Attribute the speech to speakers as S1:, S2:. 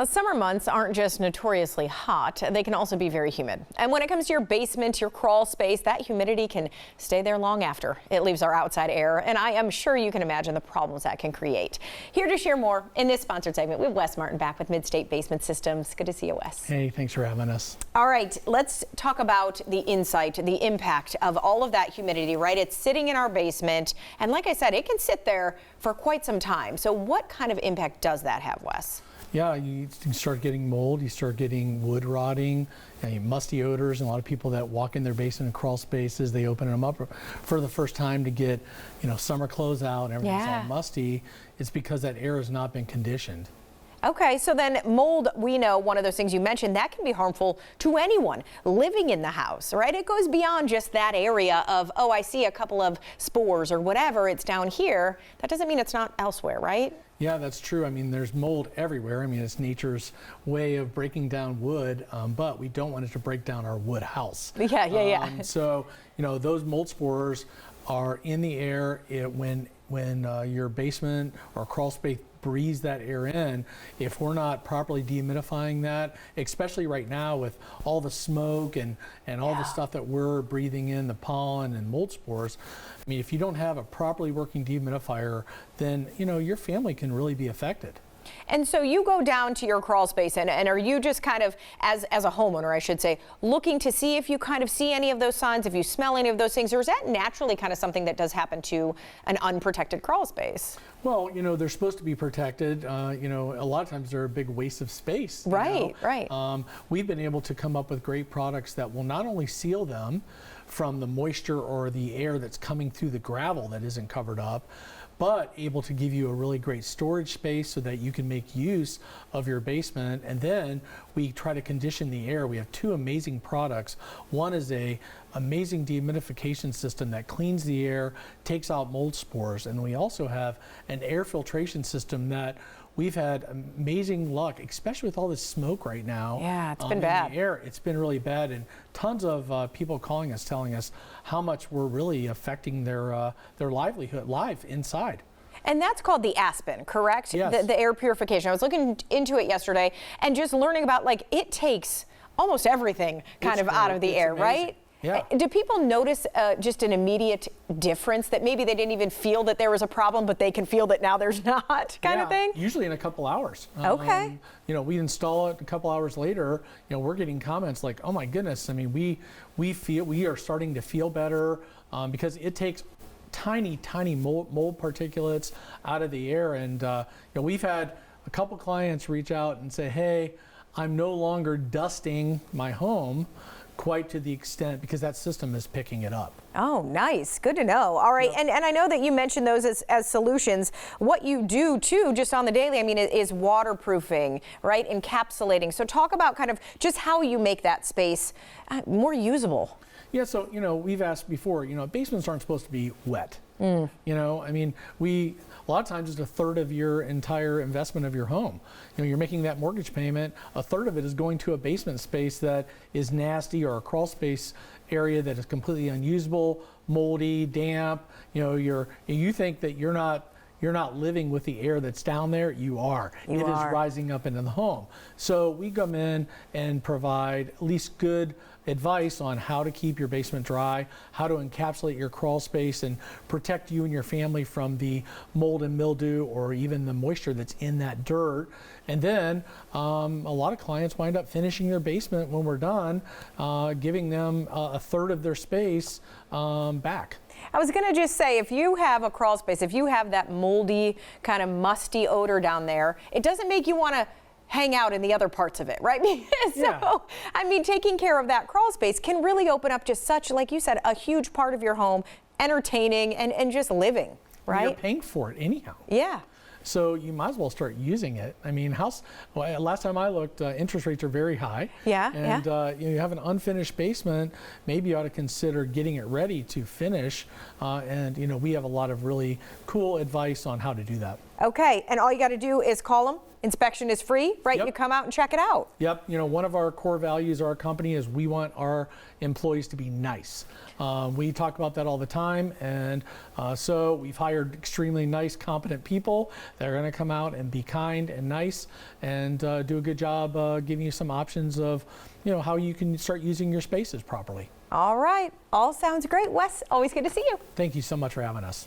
S1: Summer months aren't just notoriously hot, they can also be very humid. And when it comes to your basement, your crawl space, that humidity can stay there long after it leaves our outside air. And I am sure you can imagine the problems that can create. Here to share more in this sponsored segment, we have Wes Martin back with Mid-State Basement Systems. Good to see you, Wes.
S2: Hey, thanks for having us.
S1: All right, let's talk about the insight, the impact of all of that humidity, right? It's sitting in our basement. And like I said, it can sit there for quite some time. So what kind of impact does that have, Wes?
S2: Yeah, you start getting mold, you start getting wood rotting, musty odors, and a lot of people that walk in their basement and crawl spaces, they open them up for the first time to get, summer clothes out and everything's all musty. It's because that air has not been conditioned.
S1: Okay, so then mold, we know one of those things you mentioned, that can be harmful to anyone living in the house, right? It goes beyond just that area of, oh, I see a couple of spores or whatever, it's down here. That doesn't mean it's not elsewhere, right? Yeah,
S2: that's true. I mean, there's mold everywhere. I mean, it's nature's way of breaking down wood, but we don't want it to break down our wood house.
S1: Yeah.
S2: So, those mold spores are in the air when your basement or crawl space breathes that air in. If we're not properly dehumidifying that, especially right now with all the smoke and all the stuff that we're breathing in, the pollen and mold spores, I mean, if you don't have a properly working dehumidifier, then your family can really be affected.
S1: And so you go down to your crawl space and are you just kind of, as a homeowner, I should say, looking to see if you kind of see any of those signs, if you smell any of those things, or is that naturally kind of something that does happen to an unprotected crawl space?
S2: Well, they're supposed to be protected. A lot of times they're a big waste of space.
S1: Right.
S2: We've been able to come up with great products that will not only seal them from the moisture or the air that's coming through the gravel that isn't covered up, but able to give you a really great storage space so that you can make use of your basement. And then we try to condition the air. We have two amazing products. One is a amazing dehumidification system that cleans the air, takes out mold spores. And we also have an air filtration system that we've had amazing luck, especially with all this smoke right now.
S1: Yeah, it's been bad.
S2: In the air, it's been really bad, and tons of people calling us, telling us how much we're really affecting their livelihood live inside.
S1: And that's called the Aspen, correct?
S2: Yes.
S1: The air purification. I was looking into it yesterday and just learning about, it takes almost everything kind of out of the air,
S2: amazing.
S1: Right?
S2: Yeah.
S1: Do people notice just an immediate difference that maybe they didn't even feel that there was a problem, but they can feel that now there's not, kind of thing?
S2: Usually in a couple hours.
S1: Okay.
S2: We install it a couple hours later. We're getting comments like, "Oh my goodness! I mean, we are starting to feel better because it takes tiny mold particulates out of the air." And we've had a couple clients reach out and say, "Hey, I'm no longer dusting my home quite to the extent," because that system is picking it up.
S1: Oh, nice. Good to know. All right. Yeah. And I know that you mentioned those as solutions. What you do, too, just on the daily, is waterproofing, right? Encapsulating. So talk about kind of just how you make that space more usable.
S2: Yeah, so, we've asked before, basements aren't supposed to be wet. A lot of times it's a third of your entire investment of your home. You're making that mortgage payment, a third of it is going to a basement space that is nasty, or a crawl space area that is completely unusable, moldy, damp. You think that you're not living with the air that's down there. You are. It is rising up into the home. So we come in and provide at least good advice on how to keep your basement dry, how to encapsulate your crawl space and protect you and your family from the mold and mildew or even the moisture that's in that dirt. And then a lot of clients wind up finishing their basement when we're done, giving them a third of their space back.
S1: I was going to just say, if you have a crawl space, if you have that moldy, kind of musty odor down there, it doesn't make you want to hang out in the other parts of it, right? So, taking care of that crawl space can really open up just such, like you said, a huge part of your home, entertaining and just living, right?
S2: You're paying for it anyhow.
S1: Yeah.
S2: So you might as well start using it. Last time I looked, interest rates are very high.
S1: Yeah.
S2: And you have an unfinished basement, maybe you ought to consider getting it ready to finish. We have a lot of really cool advice on how to do that.
S1: Okay, and all you got to do is call them. Inspection is free, right?
S2: Yep.
S1: You come out and check it out.
S2: Yep. You know, one of our core values of our company is we want our employees to be nice. We talk about that all the time, and so we've hired extremely nice, competent people that are going to come out and be kind and nice and do a good job giving you some options of, you know, how you can start using your spaces properly.
S1: All right, all sounds great. Wes, always good to see you.
S2: Thank you so much for having us.